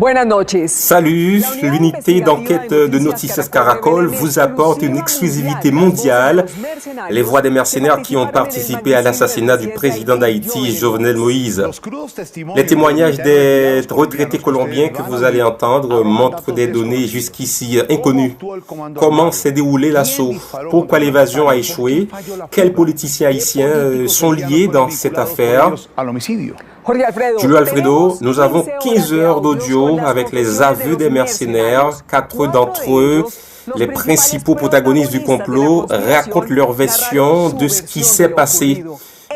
Buenas noches. Salut, l'unité d'enquête de Noticias Caracol vous apporte une exclusivité mondiale. Les voix des mercenaires qui ont participé à l'assassinat du président d'Haïti, Jovenel Moïse. Les témoignages des retraités colombiens que vous allez entendre montrent des données jusqu'ici inconnues. Comment s'est déroulé l'assaut? Pourquoi l'évasion a échoué? Quels politiciens haïtiens sont liés dans cette affaire? Julio Alfredo, nous avons 15 heures d'audio avec les aveux des mercenaires. 4 d'entre eux, les principaux protagonistes du complot, racontent leur version de ce qui s'est passé.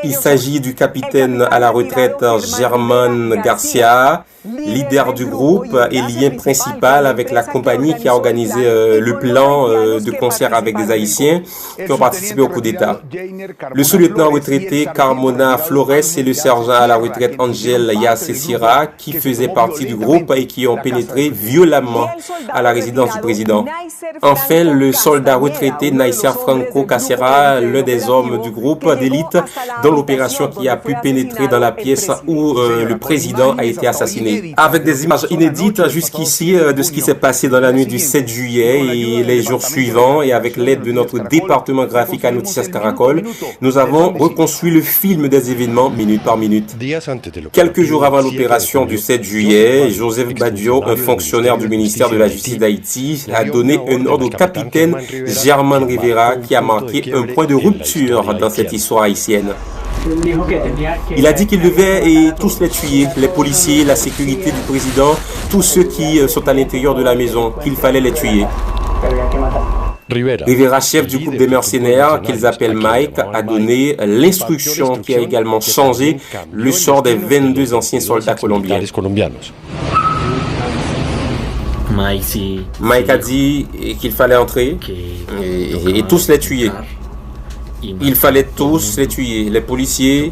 Il s'agit du capitaine à la retraite Germán Garcia, leader du groupe et lien principal avec la compagnie qui a organisé le plan de concert avec des Haïtiens qui ont participé au coup d'État. Le sous-lieutenant retraité Carmona Flores et le sergent à la retraite Angel Yacesira qui faisaient partie du groupe et qui ont pénétré violemment à la résidence du président. Enfin, le soldat retraité Naicer Franco Cacera, l'un des hommes du groupe d'élite dans l'opération qui a pu pénétrer dans la pièce où le président a été assassiné. Avec des images inédites jusqu'ici de ce qui s'est passé dans la nuit du 7 juillet et les jours suivants, et avec l'aide de notre département graphique à Noticias Caracol, nous avons reconstruit le film des événements minute par minute. Quelques jours avant l'opération du 7 juillet, Joseph Badio, un fonctionnaire du ministère de la Justice d'Haïti, a donné un ordre au capitaine Germán Rivera qui a marqué un point de rupture dans cette histoire haïtienne. Il a dit qu'il devait tous les tuer, les policiers, la sécurité du président, tous ceux qui sont à l'intérieur de la maison, qu'il fallait les tuer. Rivera, chef du groupe des mercenaires, qu'ils appellent Mike, a donné l'instruction qui a également changé le sort des 22 anciens soldats colombiens. Mike a dit qu'il fallait entrer et tous les tuer. Il fallait tous les tuer, les policiers,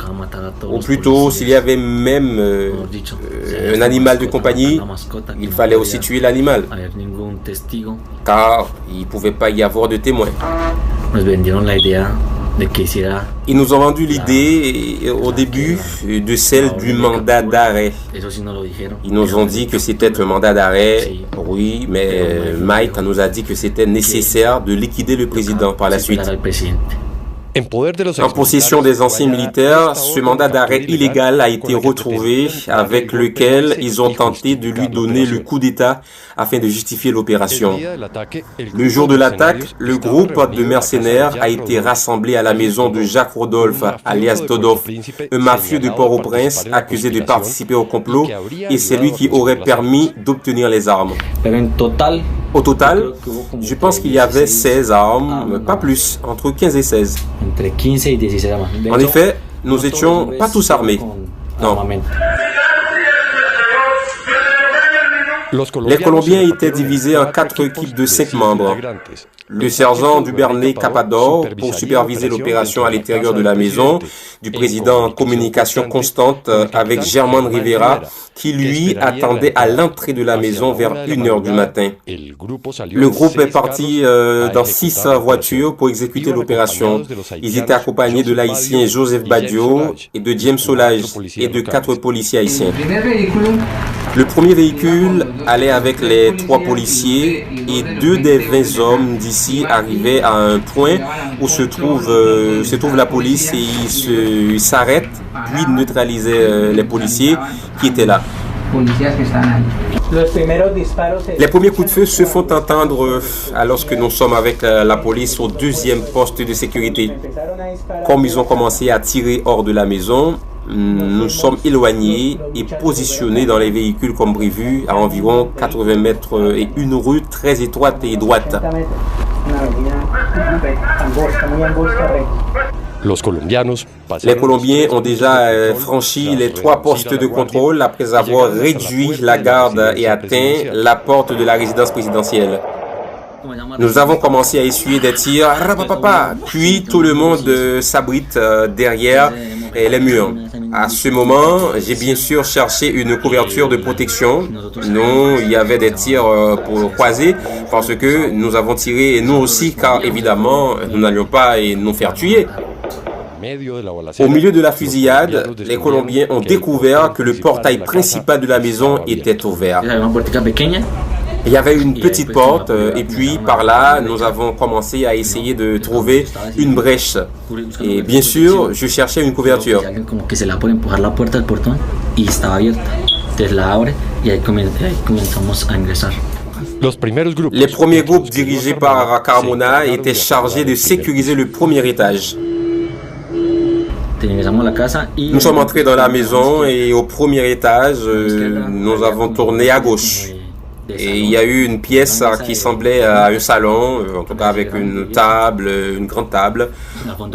ou plutôt s'il y avait même un animal de compagnie, il fallait aussi tuer l'animal, car il ne pouvait pas y avoir de témoins. Ils nous ont vendu l'idée au début de celle du mandat d'arrêt. Ils nous ont dit que c'était un mandat d'arrêt, oui, mais Mike nous a dit que c'était nécessaire de liquider le président par la suite. En possession des anciens militaires, ce mandat d'arrêt illégal a été retrouvé avec lequel ils ont tenté de lui donner le coup d'État afin de justifier l'opération. Le jour de l'attaque, le groupe de mercenaires a été rassemblé à la maison de Jacques Rodolphe, alias Dodov, un mafieux de Port-au-Prince accusé de participer au complot, et c'est lui qui aurait permis d'obtenir les armes. Au total, je pense qu'il y avait 16 armes, pas plus, entre 15 et 16. En effet, nous n'étions pas tous armés. Non. Les Colombiens étaient divisés en 4 équipes de 5 membres. Le sergent Duvernay Capador pour superviser l'opération à l'intérieur de la maison du président en communication constante avec Germán Rivera qui lui attendait à l'entrée de la maison vers 1h du matin. Le groupe est parti dans 6 voitures pour exécuter l'opération. Ils étaient accompagnés de l'haïtien Joseph Badio et de James Solage et de 4 policiers haïtiens. Le premier véhicule allait avec les 3 policiers et 2 des 20 hommes d'ici arrivaient à un point où se trouve la police et ils s'arrêtent puis neutralisaient les policiers qui étaient là. Les premiers coups de feu se font entendre alors que nous sommes avec la police au 2e poste de sécurité. Comme ils ont commencé à tirer hors de la maison, nous sommes éloignés et positionnés dans les véhicules comme prévu à environ 80 mètres et une rue très étroite et droite. Les Colombiens ont déjà franchi les 3 postes de contrôle après avoir réduit la garde et atteint la porte de la résidence présidentielle. Nous avons commencé à essuyer des tirs, puis tout le monde s'abrite derrière les murs. À ce moment, j'ai bien sûr cherché une couverture de protection. Non, il y avait des tirs pour croiser parce que nous avons tiré nous aussi car évidemment nous n'allions pas nous faire tuer. Au milieu de la fusillade, les Colombiens ont découvert que le portail principal de la maison était ouvert. Il y avait une petite porte et puis par là, nous avons commencé à essayer de trouver une brèche. Et bien sûr, je cherchais une couverture. Les premiers groupes dirigés par Carmona étaient chargés de sécuriser le premier étage. Nous sommes entrés dans la maison et au premier étage, nous avons tourné à gauche. Et il y a eu une pièce qui semblait à un salon, en tout cas avec une table, une grande table.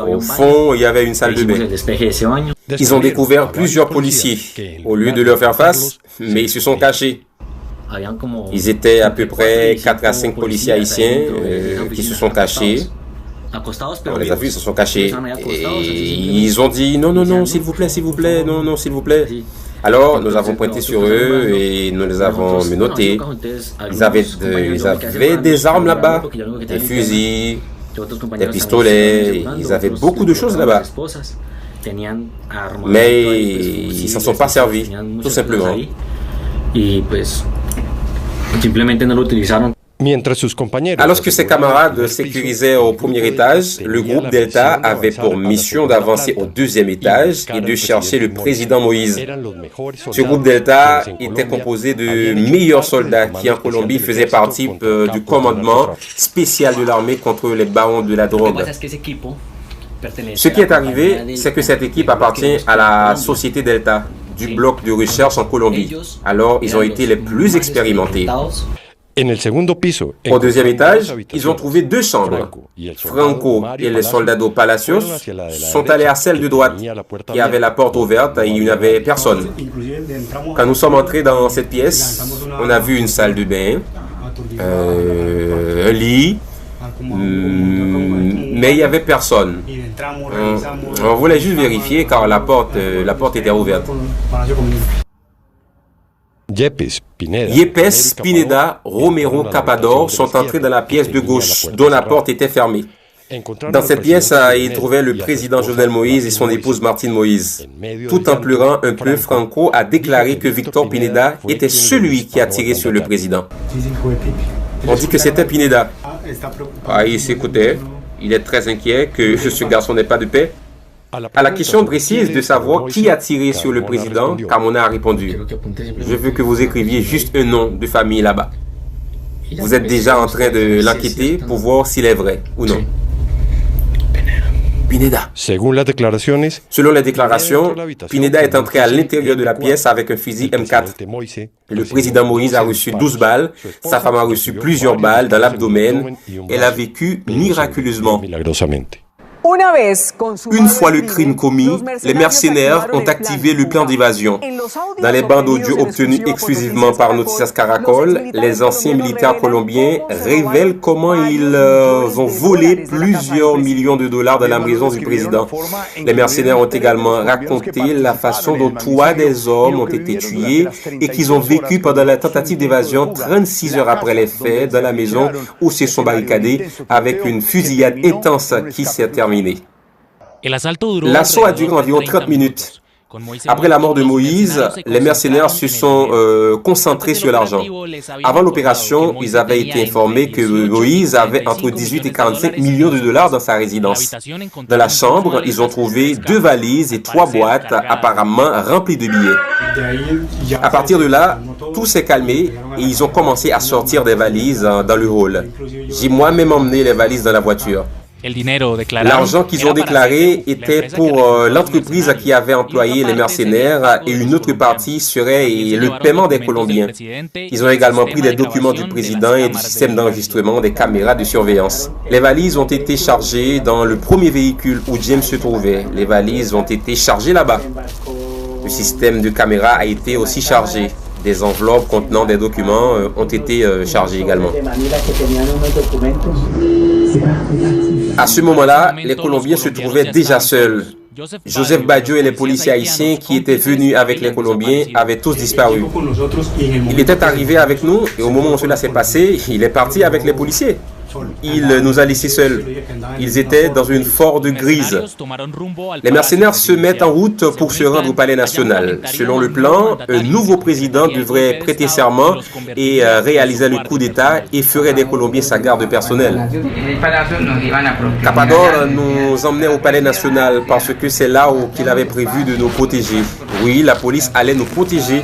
Au fond, il y avait une salle de bain. Ils ont découvert plusieurs policiers. Au lieu de leur faire face, mais ils se sont cachés. Ils étaient à peu près 4 à 5 policiers haïtiens qui se sont cachés. On les a vus, ils se sont cachés. Et ils ont dit non, non, non, s'il vous plaît, non, non, s'il vous plaît. Alors, nous avons pointé sur eux et nous les avons menottés. Ils avaient des armes là-bas, des fusils, des pistolets, ils avaient beaucoup de choses là-bas. Mais ils ne s'en sont pas servis, tout simplement. Alors que ses camarades sécurisaient au premier étage, le groupe Delta avait pour mission d'avancer au deuxième étage et de chercher le président Moïse. Ce groupe Delta était composé de meilleurs soldats qui en Colombie faisaient partie du commandement spécial de l'armée contre les barons de la drogue. Ce qui est arrivé, c'est que cette équipe appartient à la société Delta, du bloc de recherche en Colombie. Alors, ils ont été les plus expérimentés. Au deuxième étage, ils ont trouvé 2 chambres. Franco et les soldats de Palacios sont allés à celle de droite, qui avait la porte ouverte et il n'y avait personne. Quand nous sommes entrés dans cette pièce, on a vu une salle de bain, un lit, mais il n'y avait personne. On voulait juste vérifier car la porte était ouverte. Yepes, Pineda, Romero, Capador sont entrés dans la pièce de gauche, dont la porte était fermée. Dans cette pièce, ils trouvaient le président Jovenel Moïse et son épouse Martine Moïse. Tout en pleurant un peu, Franco a déclaré que Victor Pineda était celui qui a tiré sur le président. On dit que c'était Pineda. Il s'écoutait. Il est très inquiet que ce garçon n'ait pas de paix. À la question précise de savoir qui a tiré sur le président, Carmona a répondu « Je veux que vous écriviez juste un nom de famille là-bas. Vous êtes déjà en train de l'enquêter pour voir s'il est vrai ou non. » Pineda. Selon les déclarations, Pineda est entré à l'intérieur de la pièce avec un fusil M4. Le président Moïse a reçu 12 balles, sa femme a reçu plusieurs balles dans l'abdomen. Elle a vécu miraculeusement. Une fois le crime commis, les mercenaires ont activé le plan d'évasion. Dans les bandes audio obtenues exclusivement par Noticias Caracol, les anciens militaires colombiens révèlent comment ils ont volé plusieurs millions de dollars dans la maison du président. Les mercenaires ont également raconté la façon dont 3 des hommes ont été tués et qu'ils ont vécu pendant la tentative d'évasion 36 heures après les faits dans la maison où se sont barricadés avec une fusillade intense qui s'est terminée. L'assaut a duré environ 30 minutes. Après la mort de Moïse, les mercenaires se sont concentrés sur l'argent. Avant l'opération, ils avaient été informés que Moïse avait entre 18 et 45 millions de dollars dans sa résidence. Dans la chambre, ils ont trouvé 2 valises et 3 boîtes apparemment remplies de billets. À partir de là, tout s'est calmé et ils ont commencé à sortir des valises dans le hall. J'ai moi-même emmené les valises dans la voiture. L'argent qu'ils ont déclaré était pour l'entreprise qui avait employé les mercenaires et une autre partie serait le paiement des Colombiens. Ils ont également pris des documents du président et du système d'enregistrement des caméras de surveillance. Les valises ont été chargées dans le premier véhicule où James se trouvait. Les valises ont été chargées là-bas. Le système de caméra a été aussi chargé. Des enveloppes contenant des documents ont été chargées également. À ce moment-là, les Colombiens se trouvaient déjà seuls. Joseph Baggio et les policiers haïtiens qui étaient venus avec les Colombiens avaient tous disparu. Il était arrivé avec nous et au moment où cela s'est passé, il est parti avec les policiers. Il nous a laissés seuls. Ils étaient dans une Ford grise. Les mercenaires se mettent en route pour se rendre au palais national. Selon le plan, un nouveau président devrait prêter serment et réaliser le coup d'État et ferait des Colombiens sa garde personnelle. Capador nous emmenait au palais national parce que c'est là où il avait prévu de nous protéger. Oui, la police allait nous protéger.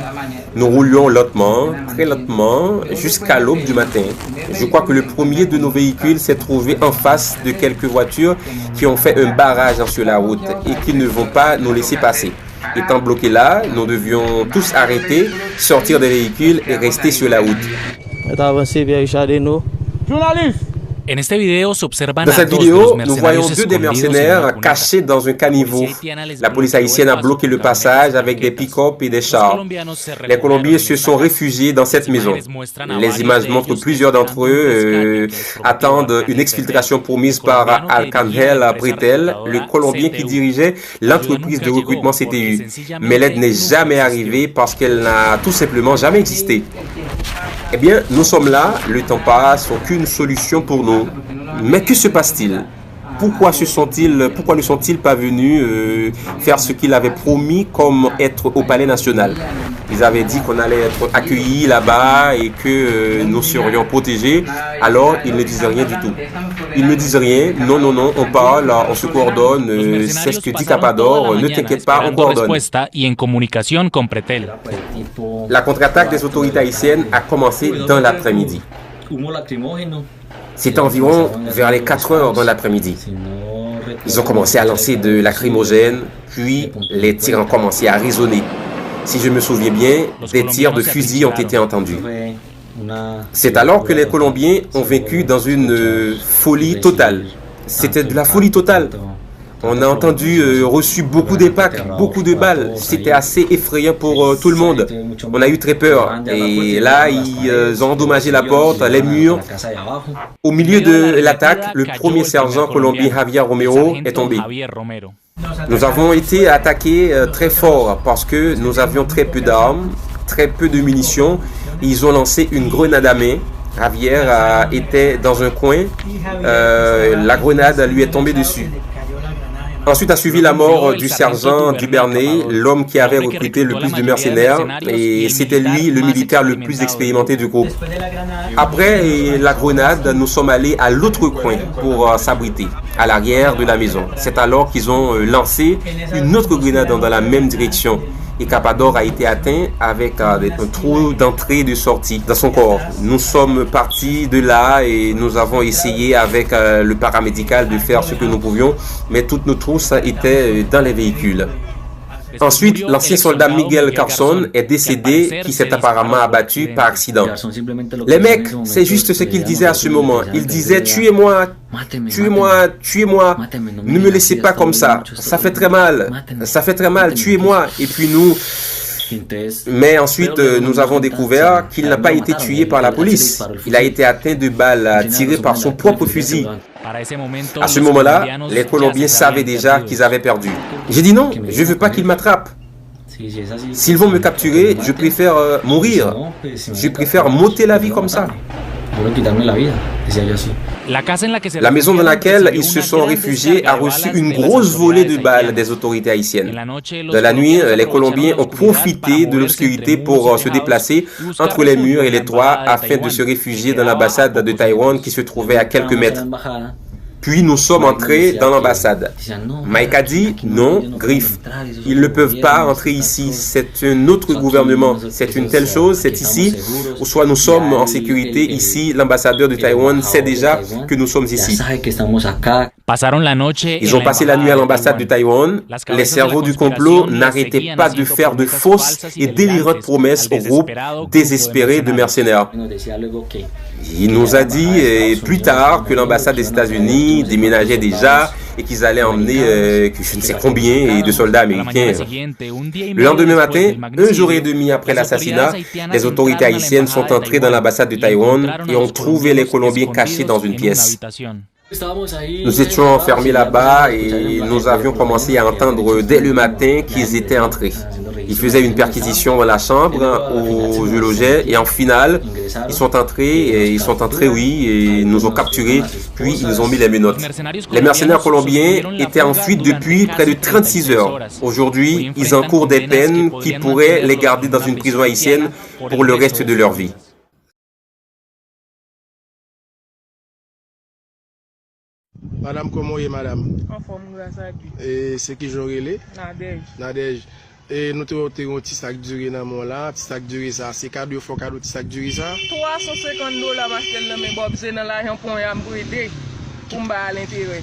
Nous roulions lentement, très lentement, jusqu'à l'aube du matin. Je crois que le premier de nos véhicules s'est trouvé en face de quelques voitures qui ont fait un barrage sur la route et qui ne vont pas nous laisser passer. Étant bloqués là, nous devions tous arrêter, sortir des véhicules et rester sur la route. Dans cette vidéo, nous voyons deux des mercenaires cachés dans un caniveau. La police haïtienne a bloqué le passage avec des pick-up et des chars. Les Colombiens se sont réfugiés dans cette maison. Les images montrent plusieurs d'entre eux attendent une exfiltration promise par Arcángel Pretel, le Colombien qui dirigeait l'entreprise de recrutement CTU. Mais l'aide n'est jamais arrivée parce qu'elle n'a tout simplement jamais existé. Eh bien, nous sommes là, le temps passe, aucune solution pour nous. Mais que se passe-t-il? Pourquoi ne sont-ils pas venus faire ce qu'ils avaient promis comme être au palais national? Ils avaient dit qu'on allait être accueillis là-bas et que nous serions protégés. Alors, ils ne disent rien du tout. Ils ne disent rien. Non, non, non, on parle, on se coordonne. C'est ce que dit Capador. Ne t'inquiète pas, on coordonne. La contre-attaque des autorités haïtiennes a commencé dans l'après-midi. C'est environ vers les 4 heures dans l'après-midi. Ils ont commencé à lancer de lacrymogènes, puis les tirs ont commencé à résonner. Si je me souviens bien, des tirs de fusil ont été entendus. C'est alors que les Colombiens ont vaincu dans une folie totale. C'était de la folie totale. On a reçu beaucoup d'impacts, beaucoup de balles. C'était assez effrayant pour tout le monde. On a eu très peur. Et là, ils ont endommagé la porte, les murs. Au milieu de l'attaque, le premier sergent colombien Javier Romero est tombé. Nous avons été attaqués très fort parce que nous avions très peu d'armes, très peu de munitions. Ils ont lancé une grenade à main. Javier était dans un coin. La grenade lui est tombée dessus. Ensuite a suivi la mort du sergent Duvernay, l'homme qui avait recruté le plus de mercenaires, et c'était lui le militaire le plus expérimenté du groupe. Après la grenade, nous sommes allés à l'autre coin pour s'abriter, à l'arrière de la maison. C'est alors qu'ils ont lancé une autre grenade dans la même direction. Et Capador a été atteint avec un trou d'entrée et de sortie dans son corps. Nous sommes partis de là et nous avons essayé avec le paramédical de faire ce que nous pouvions, mais toutes nos trousses étaient dans les véhicules. Ensuite, l'ancien soldat Miguel Carson est décédé, qui s'est apparemment abattu par accident. Les mecs, c'est juste ce qu'ils disaient à ce moment. Ils disaient « Tuez-moi, tuez-moi, tuez-moi, ne me laissez pas comme ça, ça fait très mal, tuez-moi » Et puis nous... Mais ensuite, nous avons découvert qu'il n'a pas été tué par la police. Il a été atteint de balles tirées par son propre fusil. À ce moment-là, les Colombiens savaient déjà qu'ils avaient perdu. J'ai dit non, je ne veux pas qu'ils m'attrapent. S'ils vont me capturer, je préfère mourir. Je préfère m'ôter la vie comme ça. La maison dans laquelle ils se sont réfugiés a reçu une grosse volée de balles des autorités haïtiennes. Dans la nuit, les Colombiens ont profité de l'obscurité pour se déplacer entre les murs et les toits afin de se réfugier dans l'ambassade de Taïwan qui se trouvait à quelques mètres. Puis nous sommes entrés dans l'ambassade. Mike a dit non, Griff, ils ne peuvent pas entrer ici, c'est un autre gouvernement, c'est une telle chose, c'est ici, ou soit nous sommes en sécurité ici, l'ambassadeur de Taïwan sait déjà que nous sommes ici. Ils ont passé la nuit à l'ambassade de Taïwan, les cerveaux du complot n'arrêtaient pas de faire de fausses et délirantes promesses au groupe désespéré de mercenaires. Il nous a dit plus tard que l'ambassade des États-Unis déménageait déjà et qu'ils allaient emmener je ne sais combien de soldats américains. Le lendemain matin, un jour et demi après l'assassinat, les autorités haïtiennes sont entrées dans l'ambassade de Taïwan et ont trouvé les Colombiens cachés dans une pièce. Nous étions enfermés là-bas et nous avions commencé à entendre dès le matin qu'ils étaient entrés. Ils faisaient une perquisition dans la chambre où je logeais et en finale, ils sont entrés, oui, et nous ont capturés, puis ils nous ont mis les menottes. Les mercenaires colombiens étaient en fuite depuis près de 36 heures. Aujourd'hui, ils encourent des peines qui pourraient les garder dans une prison haïtienne pour le reste de leur vie. Madame, comment est madame? En forme, grâce à Dieu. Et c'est qui j'aurais les? Nadège. Nadège. Et nous avons un petit sac duré dans mon là, petit sac duré ça, c'est cadeau, faut cadeau, petit sac duré ça. $350 m'acheter dans mes bob, c'est dans l'argent pour y prêter pour me à l'intérêt.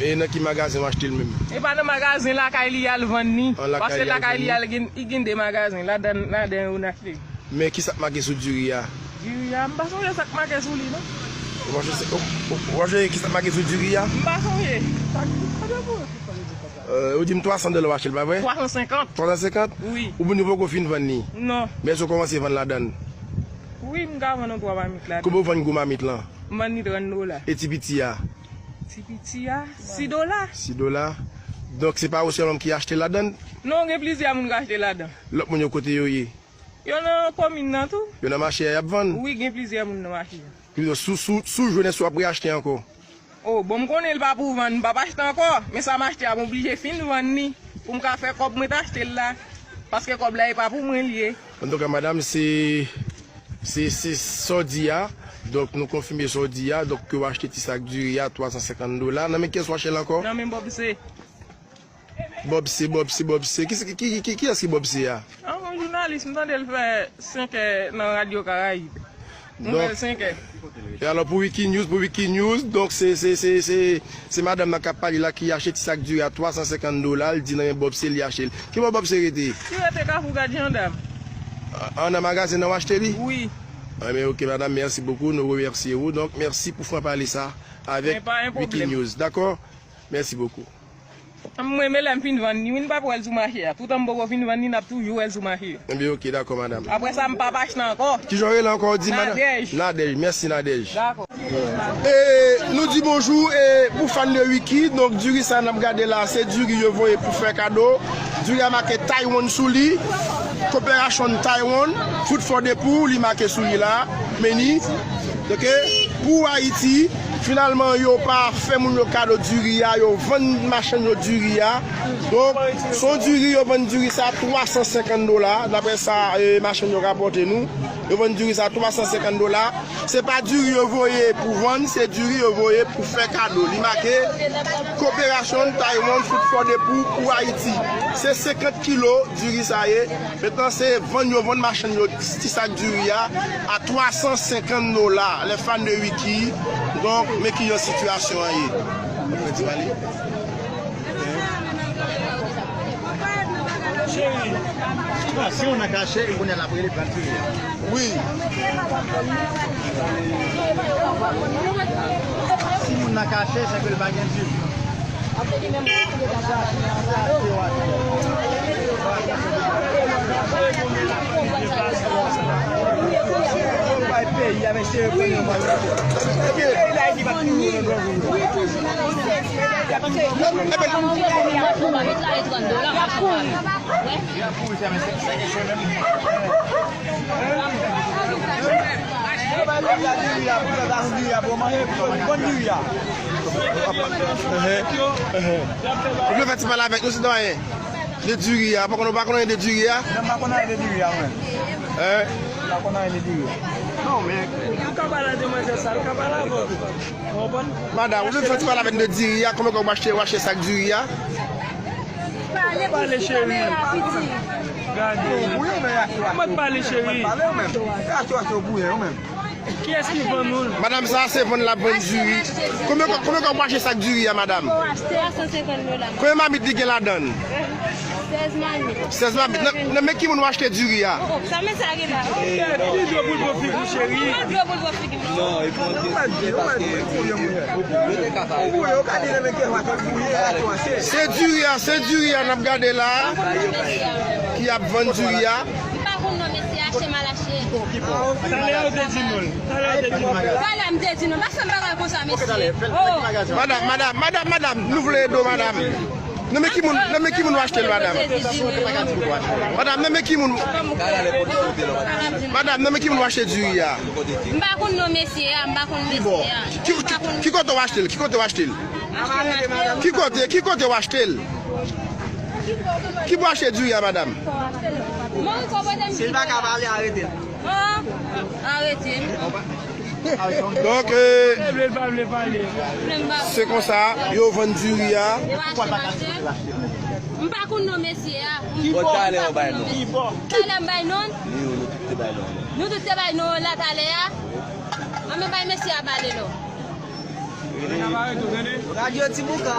Et dans quel magasin m'acheter le même? Et pas dans magasin là qu'il y a le vendre parce que là qu'il y a des magasins là dans on acheter. Mais qui ça marqué sur duré là? Duré, m'pas songe ça marqué sur lui non? Roger, qui ça marqué sur duré là? M'pas songe. Vous dites $300 acheter, pas vrai? 350. 350? Oui. Ou bien vous pouvez vendre? Non. Mais si vous commencez à vendre la donne? Oui, m'ga vendre trois mamite là. Comment vous vendez goût mamite là? Mani $30. Et tipiti là? Tipiti là $6. $6. Donc c'est pas aussi l'homme qui a acheté la donne? Non, il y a plusieurs gens qui acheté là-dedans. L'autre mon côté yo yé. Il y en a combien dans tout? Il y en a marché à vendre? Oui, il y a plusieurs gens dans marché. Sous jeunesse ou après acheter encore? Oh, bon, je connais pas pour vendre, je ne vais pas acheter encore, mais ça m'a acheté, je suis obligé de finir de vendre pour me faire comme je acheter là, parce que comme là, il n'est pas pour moi lié. En tout cas, madame, c'est Sordia, donc nous confirmons Sordia, donc que vous achetez petit sac du à $350. Non, mais qu'est-ce que vous achetez encore? Non, mais Bob C. Bob C. Qui est-ce qui Bob C? Un journaliste, je vais faire 5 dans la radio Caraïbe. Donc, 5 et alors pour Wikinews, donc c'est madame Nakapali là qui achète petit sac du à $350, elle dit non, Bob C. il achète. Qui va Bob C? Qui était qu'à vous garder gendarme? En un magasin, on a acheté? Oui. Ah, mais ok madame, merci beaucoup, nous remercions. Donc merci pour faire parler ça avec Wikinews, d'accord? Merci beaucoup. Moi, je suis vendre, je ne suis pas pour elle sur marché. Tout le monde fin vendre, je toujours elle sur marché. Ok, d'accord madame. Après ça, je ne peux pas acheter encore. Qui j'aurais là encore dit madame? Nadège. Nadège, merci Nadège. D'accord. Et nous disons bonjour et pour fan de Wiki, donc du riz ça nous regardé là, c'est du riz voyez pour faire cadeau. Du riz a marqué Taiwan sous lui, coopération Taiwan, food for the poor, il marqué sous lui là, menu. OK? Pour Haïti, finalement yo pas fait mon cadeau du riz, yo vend machine du riz. Donc son du riz yo vend du riz ça $350, d'après ça machine yo rapporté nous. Yo vend du riz ça $350. C'est pas du riz voyé pour vendre, c'est du riz voyé pour faire cadeau. Il marqué coopération Taiwan Food for the Poor pour Haïti. C'est 50 kilos du riz ça y est. Maintenant c'est vendre machine yo petit sac du riz à $350. Les fans de Wiki, donc mais qui ont situation y est. Si on a caché, on a la brûlée peinture. Oui. Si on a caché, c'est que le bagage est dur. Il y avait chez Vous faites mal avec nous, c'est rien. De Duria, pas qu'on pas connaît de Duria. pas qu'on a de Duria, Hein? Pas qu'on a de Duria. Non, mais madame, vous faites mal avec de Duria, comment on va acheter sac Duria? Parlez chérie. oui, Comment parler chérie? Qui est-ce qui vend nous? Madame, ça c'est vendre la bonne du riz. Comment on va acheter sac du riz, madame? $350. Combien mamie dit qu'elle la donne? 16 mamie. 16 mamie. Non, mais qui va acheter du riz? Ça me ça là. Il doit vous faire chérie. non, il C'est du riz, on a regardé là. Qui a vendu du riz? Par contre, non, mais c'est acheté mal acheté. Madame, nous voulons aider madame. Non mais qui moun acheter madame? Madame, non mais qui moun Madame, non mais qui moun acheter du riz ya? M'pa konn non monsieur, m'pa konn monsieur. Qui côté acheter? Qui côté acheter? Qui côté acheter? Qui peut acheter du riz ya madame? C'est pas capable d'arrêter. Arrêtez. Donc c'est comme ça, yo vend du riz ya. M'pa konn non monsieur. Qui peut aller au bain? Qui peut? Tale mbay non? Nous tout te bay non la tale ya. Ame bay monsieur a balé lo. Radio Tibouka.